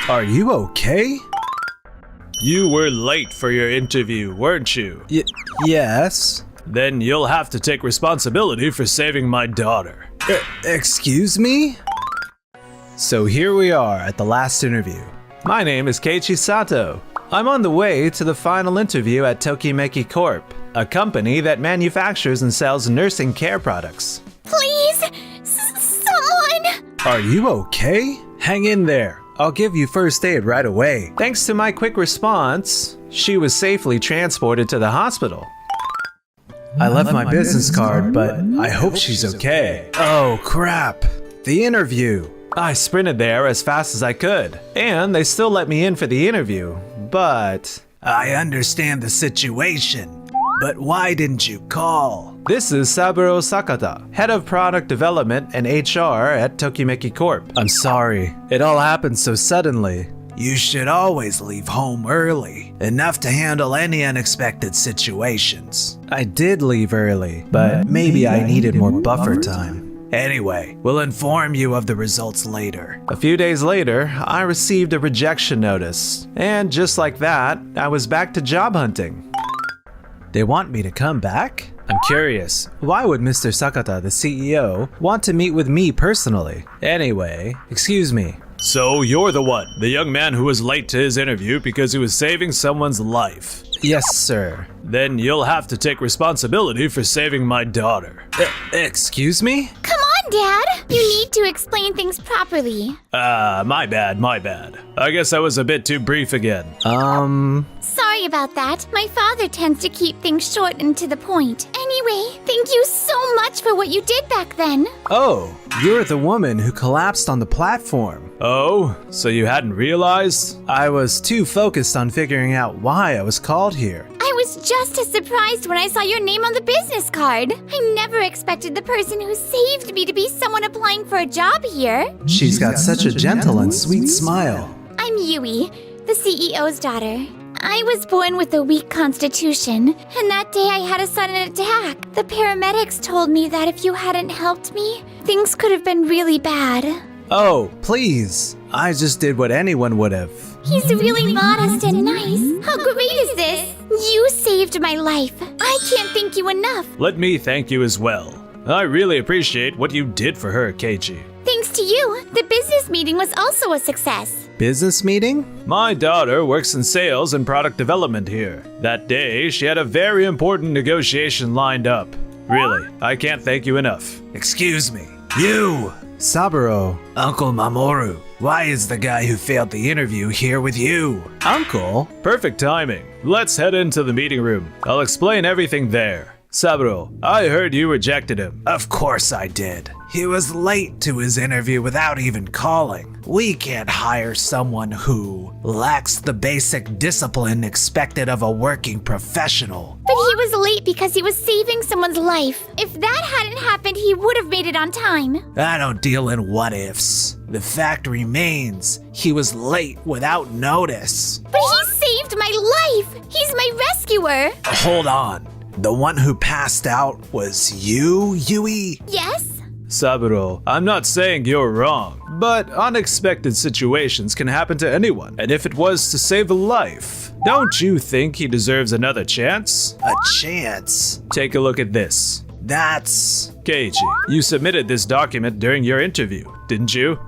Are you okay? You were late for your interview, weren't you? Yes. Then you'll have to take responsibility for saving my daughter. Excuse me? So here we are at the last interview. My name is Keiichi Sato. I'm on the way to the final interview at Tokimeki Corp, a company that manufactures and sells nursing care products. Please, someone! Are you okay? Hang in there. I'll give you first aid right away. Thanks to my quick response, she was safely transported to the hospital. I left my business card, but I hope she's okay. Oh crap. The interview. I sprinted there as fast as I could, and they still let me in for the interview, but... I understand the situation, but why didn't you call? This is Saburo Sakata, head of product development and HR at Tokimeki Corp. I'm sorry, it all happened so suddenly. You should always leave home early, enough to handle any unexpected situations. I did leave early, but maybe I needed more buffer time. Anyway, we'll inform you of the results later. A few days later, I received a rejection notice, and just like that, I was back to job hunting. They want me to come back? I'm curious, why would Mr. Sakata, the CEO, want to meet with me personally? Anyway, excuse me. So you're the one, the young man who was late to his interview because he was saving someone's life. Yes, sir. Then you'll have to take responsibility for saving my daughter. Excuse me? Come on, Dad! You need to explain things properly. My bad. I guess I was a bit too brief again. Sorry about that. My father tends to keep things short and to the point. Anyway, thank you so much for what you did back then. Oh, you're the woman who collapsed on the platform. Oh, so you hadn't realized? I was too focused on figuring out why I was called here. I was just as surprised when I saw your name on the business card. I never expected the person who saved me to be someone applying for a job here. She's got such a gentle and sweet smile. I'm Yui, the CEO's daughter. I was born with a weak constitution, and that day I had a sudden attack. The paramedics told me that if you hadn't helped me, things could have been really bad. Oh, please. I just did what anyone would have. He's really modest and nice. How great is this? You saved my life. I can't thank you enough. Let me thank you as well. I really appreciate what you did for her, Keiichi. Thanks to you, the business meeting was also a success. Business meeting? My daughter works in sales and product development here. That day, she had a very important negotiation lined up. Really, I can't thank you enough. Excuse me. You! Saburo. Uncle Mamoru. Why is the guy who failed the interview here with you? Uncle? Perfect timing. Let's head into the meeting room. I'll explain everything there. Saburo, I heard you rejected him. Of course I did. He was late to his interview without even calling. We can't hire someone who lacks the basic discipline expected of a working professional. But he was late because he was saving someone's life. If that hadn't happened, he would have made it on time. I don't deal in what-ifs. The fact remains, he was late without notice. But he saved my life! He's my rescuer! Hold on. The one who passed out was you, Yui? Yes? Saburo, I'm not saying you're wrong, but unexpected situations can happen to anyone, and if it was to save a life, don't you think he deserves another chance? A chance? Take a look at this. That's... Keiichi, you submitted this document during your interview, didn't you?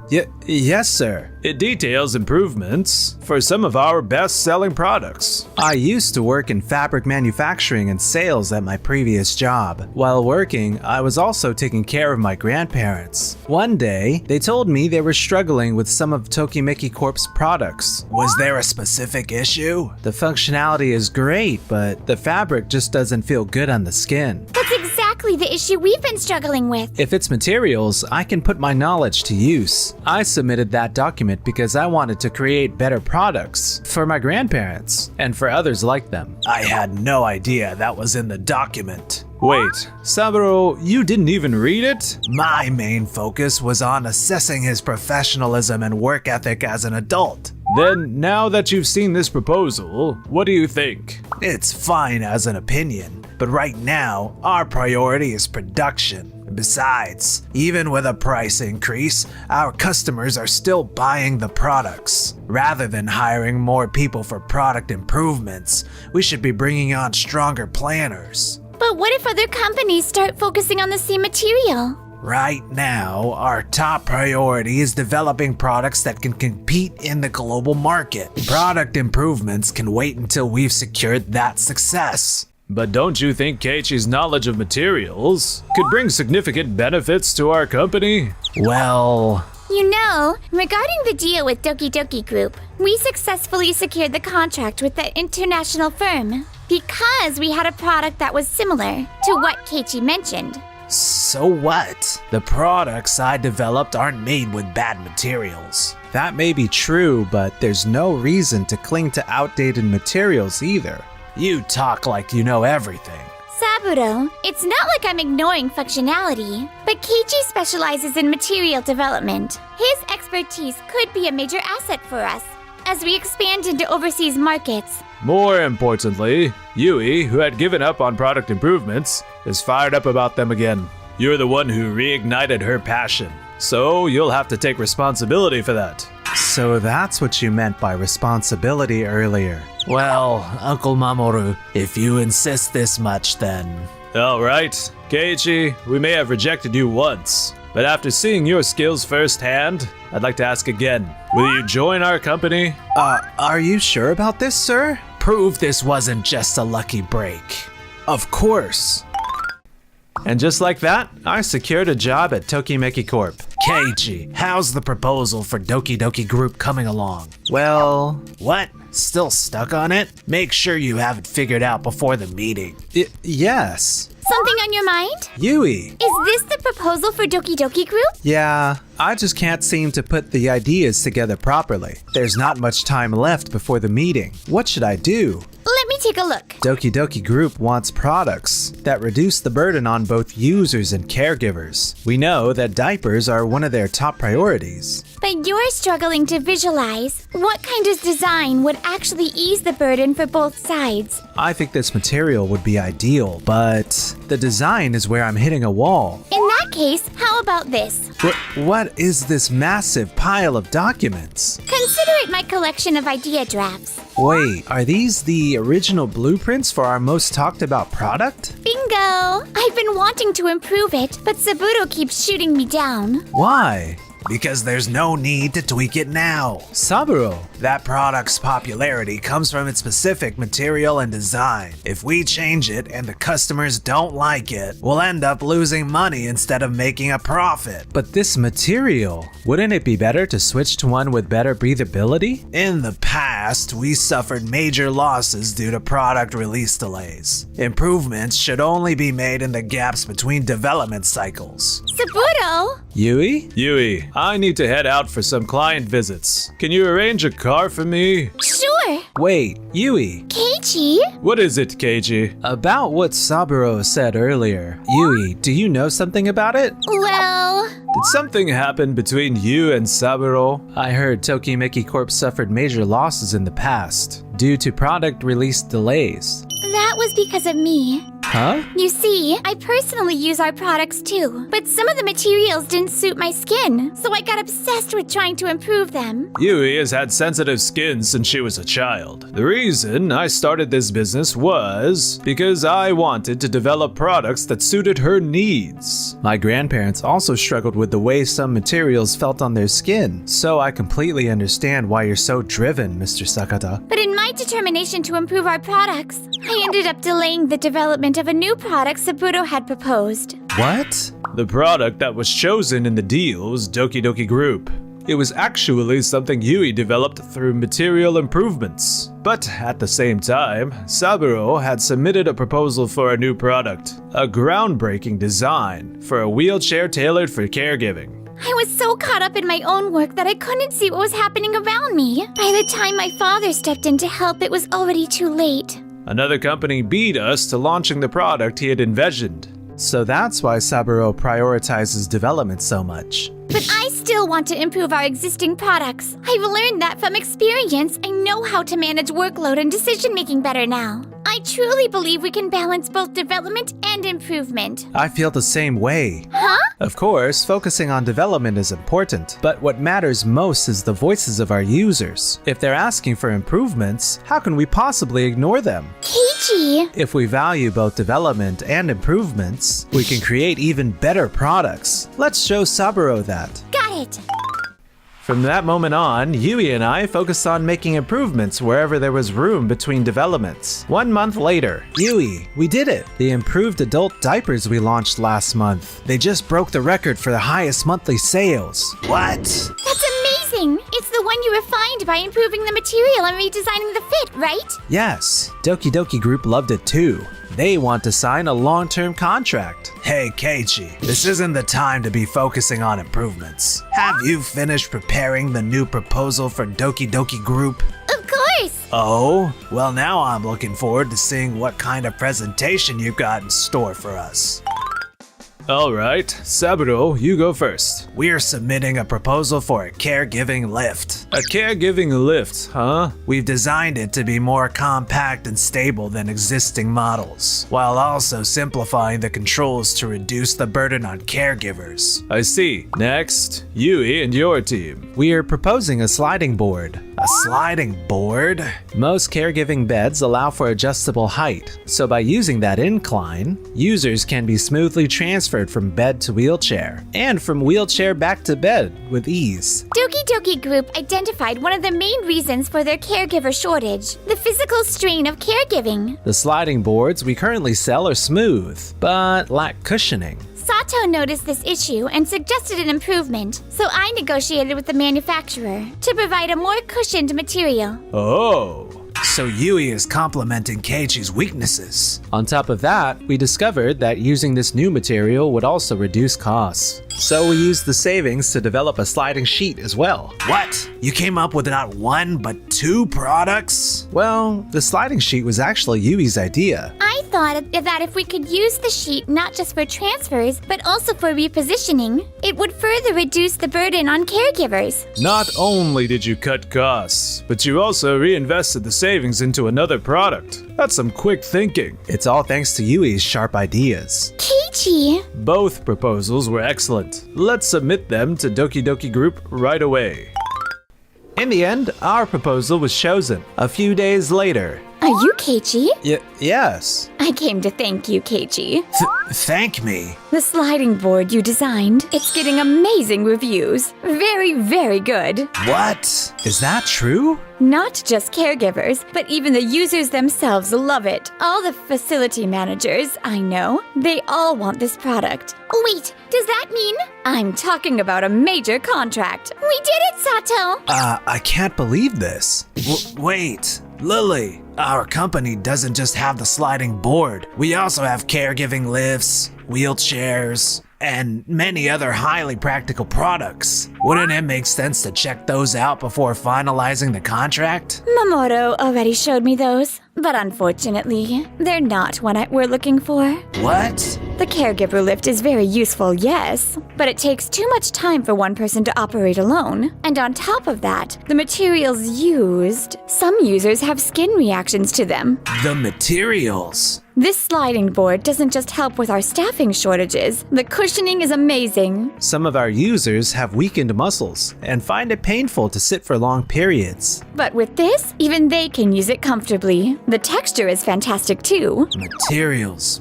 Yes, sir. It details improvements for some of our best-selling products. I used to work in fabric manufacturing and sales at my previous job. While working, I was also taking care of my grandparents. One day, they told me they were struggling with some of Tokimeki Corp's products. Was there a specific issue? The functionality is great, but the fabric just doesn't feel good on the skin. That's exactly the issue we've been struggling with. If it's materials, I can put my knowledge to use. I submitted that document because I wanted to create better products for my grandparents and for others like them. I had no idea that was in the document. Wait, Saburo, you didn't even read it? My main focus was on assessing his professionalism and work ethic as an adult. Then, now that you've seen this proposal, what do you think? It's fine as an opinion, but right now, our priority is production. Besides, even with a price increase, our customers are still buying the products. Rather than hiring more people for product improvements, we should be bringing on stronger planners. But what if other companies start focusing on the same material? Right now, our top priority is developing products that can compete in the global market. Product improvements can wait until we've secured that success. But don't you think Keiichi's knowledge of materials could bring significant benefits to our company? Well, You know, regarding the deal with Doki Doki Group, we successfully secured the contract with that international firm because we had a product that was similar to what Keiichi mentioned. so what? The products I developed aren't made with bad materials. That may be true, but there's no reason to cling to outdated materials either. You talk like you know everything. Saburo, it's not like I'm ignoring functionality, but Keiichi specializes in material development. His expertise could be a major asset for us as we expand into overseas markets. More importantly, Yui, who had given up on product improvements, is fired up about them again. You're the one who reignited her passion, so you'll have to take responsibility for that. So that's what you meant by responsibility earlier. Well, Uncle Mamoru, if you insist this much, then... Alright, Keiichi, we may have rejected you once, but after seeing your skills firsthand, I'd like to ask again. Will you join our company? Are you sure about this, sir? Prove this wasn't just a lucky break. Of course. And just like that, I secured a job at Tokimeki Corp. Keiichi, how's the proposal for Doki Doki Group coming along? Well, What? Still stuck on it? Make sure you have it figured out before the meeting. yes. Something on your mind? Yui. Is this the proposal for Doki Doki Group? Yeah, I just can't seem to put the ideas together properly. There's not much time left before the meeting. What should I do? Let me take a look. Doki Doki Group wants products that reduce the burden on both users and caregivers. We know that diapers are one of their top priorities. But you're struggling to visualize what kind of design would actually ease the burden for both sides. I think this material would be ideal, but the design is where I'm hitting a wall. In that case, how about this? What is this massive pile of documents? Consider it my collection of idea drafts. Wait, are these the original blueprints for our most talked about product? Bingo! I've been wanting to improve it, but Saburo keeps shooting me down. Why? Because there's no need to tweak it now. Saburo. That product's popularity comes from its specific material and design. If we change it and the customers don't like it, we'll end up losing money instead of making a profit. But this material, wouldn't it be better to switch to one with better breathability? In the past, we suffered major losses due to product release delays. Improvements should only be made in the gaps between development cycles. Saburo! Yui, I need to head out for some client visits. Can you arrange a car for me? Sure! Wait, Yui. Keiichi? What is it, Keiji? About what Saburo said earlier. Yui, do you know something about it? Well... Did something happen between you and Saburo? I heard Tokimeki Corp suffered major losses in the past due to product release delays. That was because of me. Huh? You see, I personally use our products too, but some of the materials didn't suit my skin, so I got obsessed with trying to improve them. Yui has had sensitive skin since she was a child. The reason I started this business was because I wanted to develop products that suited her needs. My grandparents also struggled with the way some materials felt on their skin, so I completely understand why you're so driven, Mr. Sakata. But in my determination to improve our products, I ended up delaying the development of a new product Saburo had proposed. What? The product that was chosen in the deal was Doki Doki Group. It was actually something Yui developed through material improvements. But at the same time, Saburo had submitted a proposal for a new product, a groundbreaking design for a wheelchair tailored for caregiving. I was so caught up in my own work that I couldn't see what was happening around me. By the time my father stepped in to help, it was already too late. Another company beat us to launching the product he had envisioned. So that's why Saburo prioritizes development so much. But I still want to improve our existing products. I've learned that from experience. I know how to manage workload and decision-making better now. I truly believe we can balance both development and improvement. I feel the same way. Huh? Of course, focusing on development is important, but what matters most is the voices of our users. If they're asking for improvements, how can we possibly ignore them? Keiichi! If we value both development and improvements, we can create even better products. Let's show Saburo that. Got it! From that moment on, Yui and I focused on making improvements wherever there was room between developments. 1 month later, Yui, we did it! The improved adult diapers we launched last month. They just broke the record for the highest monthly sales. What? That's amazing! It's the one you refined by improving the material and redesigning the fit, right? Yes, Doki Doki Group loved it too. They want to sign a long-term contract. Hey Keiichi, this isn't the time to be focusing on improvements. Have you finished preparing the new proposal for Doki Doki Group? Of course! Oh, well now I'm looking forward to seeing what kind of presentation you've got in store for us. Alright, Saburo, you go first. We're submitting a proposal for a caregiving lift. A caregiving lift, huh? We've designed it to be more compact and stable than existing models, while also simplifying the controls to reduce the burden on caregivers. I see. Next, Yui and your team. We are proposing a sliding board. A sliding board? Most caregiving beds allow for adjustable height, so by using that incline, users can be smoothly transferred from bed to wheelchair, and from wheelchair back to bed with ease. Doki Doki Group identified one of the main reasons for their caregiver shortage, the physical strain of caregiving. The sliding boards we currently sell are smooth, but lack cushioning. Sato noticed this issue and suggested an improvement, so I negotiated with the manufacturer to provide a more cushioned material. Oh. So Yui is complementing Keiichi's weaknesses. On top of that, we discovered that using this new material would also reduce costs. So we used the savings to develop a sliding sheet as well. What? You came up with not one, but 2 products? Well, the sliding sheet was actually Yui's idea. I thought that if we could use the sheet not just for transfers, but also for repositioning, it would further reduce the burden on caregivers. Not only did you cut costs, but you also reinvested the savings into another product. That's some quick thinking. It's all thanks to Yui's sharp ideas. Keiichi! Both proposals were excellent. Let's submit them to Doki Doki Group right away. In the end, our proposal was chosen. A few days later. Are you Keiichi? Yes. I came to thank you, Keiichi. Thank me. The sliding board you designed, it's getting amazing reviews. Very, very good. What? Is that true? Not just caregivers, but even the users themselves love it. All the facility managers, I know, they all want this product. Wait, does that mean? I'm talking about a major contract. We did it, Sato! I can't believe this. Wait, Lily, our company doesn't just have the sliding board. We also have caregiving lifts, wheelchairs, and many other highly practical products. Wouldn't it make sense to check those out before finalizing the contract? Mamoru already showed me those, but unfortunately, they're not what we're looking for. What? The caregiver lift is very useful, yes, but it takes too much time for one person to operate alone. And on top of that, the materials used, some users have skin reactions to them. The materials? This sliding board doesn't just help with our staffing shortages, the cushioning is amazing. Some of our users have weakened muscles and find it painful to sit for long periods. But with this, even they can use it comfortably. The texture is fantastic too. Materials.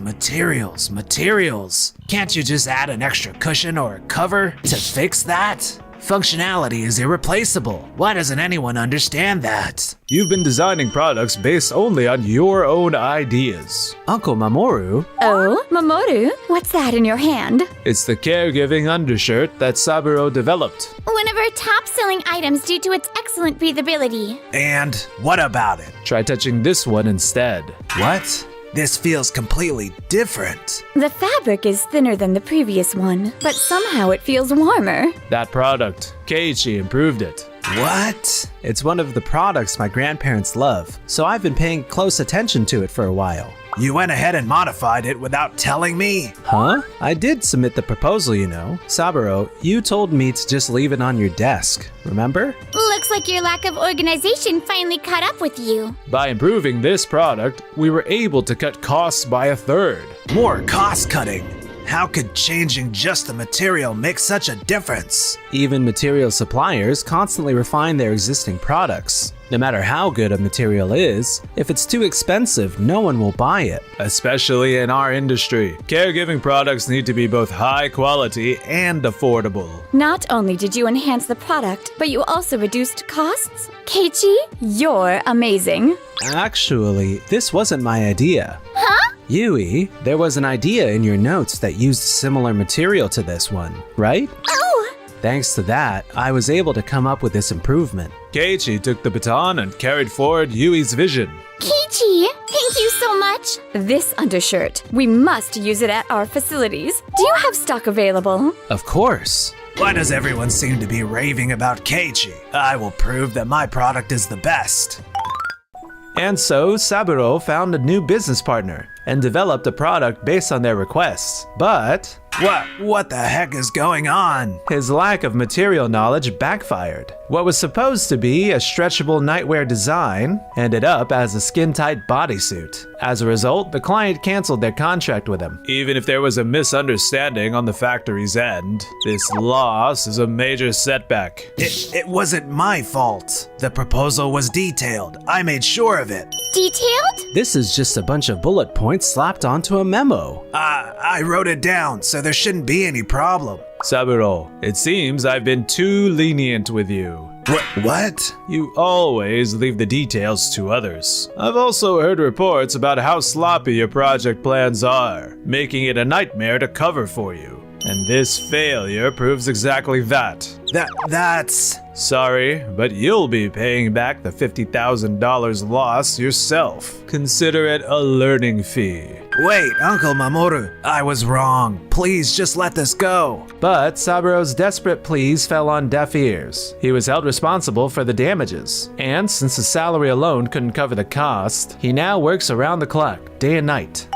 Can't you just add an extra cushion or a cover to fix that? Functionality is irreplaceable. Why doesn't anyone understand that? You've been designing products based only on your own ideas. Uncle Mamoru? Oh, Mamoru, what's that in your hand? It's the caregiving undershirt that Saburo developed. One of our top-selling items due to its excellent breathability. And what about it? Try touching this one instead. What? This feels completely different. The fabric is thinner than the previous one, but somehow it feels warmer. That product, Keiichi improved it. What? It's one of the products my grandparents love, so I've been paying close attention to it for a while. You went ahead and modified it without telling me? Huh? I did submit the proposal, you know. Saburo, you told me to just leave it on your desk, remember? Looks like your lack of organization finally caught up with you. By improving this product, we were able to cut costs by a third. More cost cutting? How could changing just the material make such a difference? Even material suppliers constantly refine their existing products. No matter how good a material is, if it's too expensive, no one will buy it. Especially in our industry, caregiving products need to be both high quality and affordable. Not only did you enhance the product, but you also reduced costs? Keiichi, you're amazing. Actually, this wasn't my idea. Huh? Yui, there was an idea in your notes that used similar material to this one, right? Oh! Thanks to that, I was able to come up with this improvement. Keiichi took the baton and carried forward Yui's vision. Keiichi, thank you so much. This undershirt, we must use it at our facilities. Do you have stock available? Of course. Why does everyone seem to be raving about Keiichi? I will prove that my product is the best. And so, Saburo found a new business partner and developed a product based on their requests. But What the heck is going on? his lack of material knowledge backfired. What was supposed to be a stretchable nightwear design ended up as a skin-tight bodysuit. As a result, the client canceled their contract with him. Even if there was a misunderstanding on the factory's end, this loss is a major setback. It wasn't my fault. The proposal was detailed. I made sure of it. Detailed? This is just a bunch of bullet points slapped onto a memo. I wrote it down, so there shouldn't be any problem. Saburo, it seems I've been too lenient with you. What? You always leave the details to others. I've also heard reports about how sloppy your project plans are, making it a nightmare to cover for you. And this failure proves exactly that. That's... Sorry, but you'll be paying back the $50,000 loss yourself. Consider it a learning fee. Wait, Uncle Mamoru, I was wrong. Please just let this go. But Saburo's desperate pleas fell on deaf ears. He was held responsible for the damages. And since his salary alone couldn't cover the cost, he now works around the clock, day and night.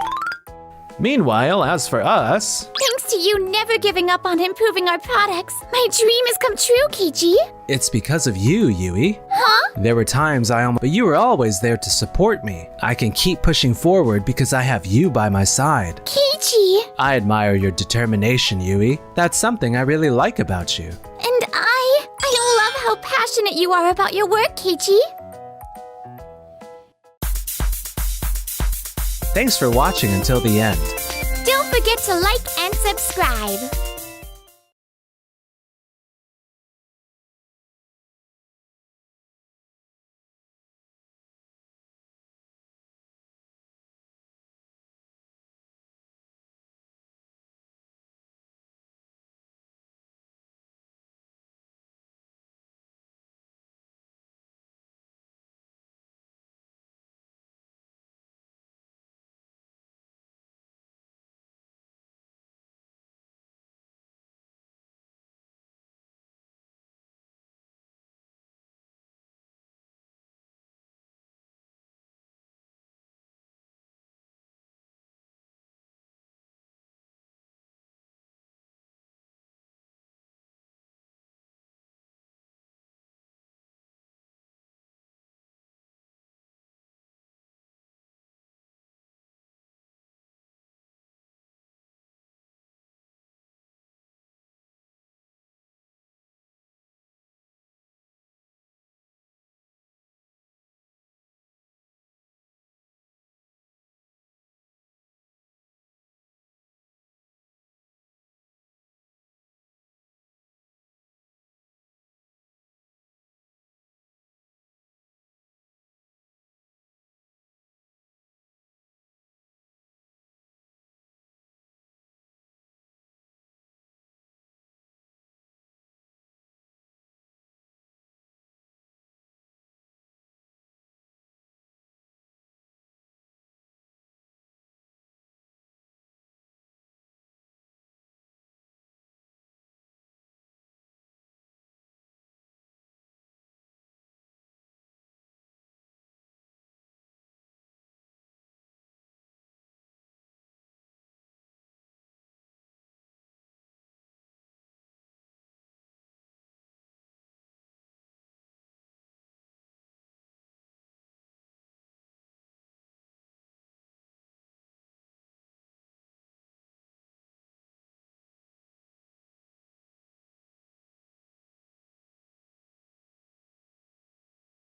Meanwhile, as for us... Thanks to you never giving up on improving our products, my dream has come true, Keiichi. It's because of you, Yui. Huh? There were times but you were always there to support me. I can keep pushing forward because I have you by my side. Keiichi. I admire your determination, Yui. That's something I really like about you. And I love how passionate you are about your work, Keiichi. Thanks for watching until the end. Don't forget to like and subscribe.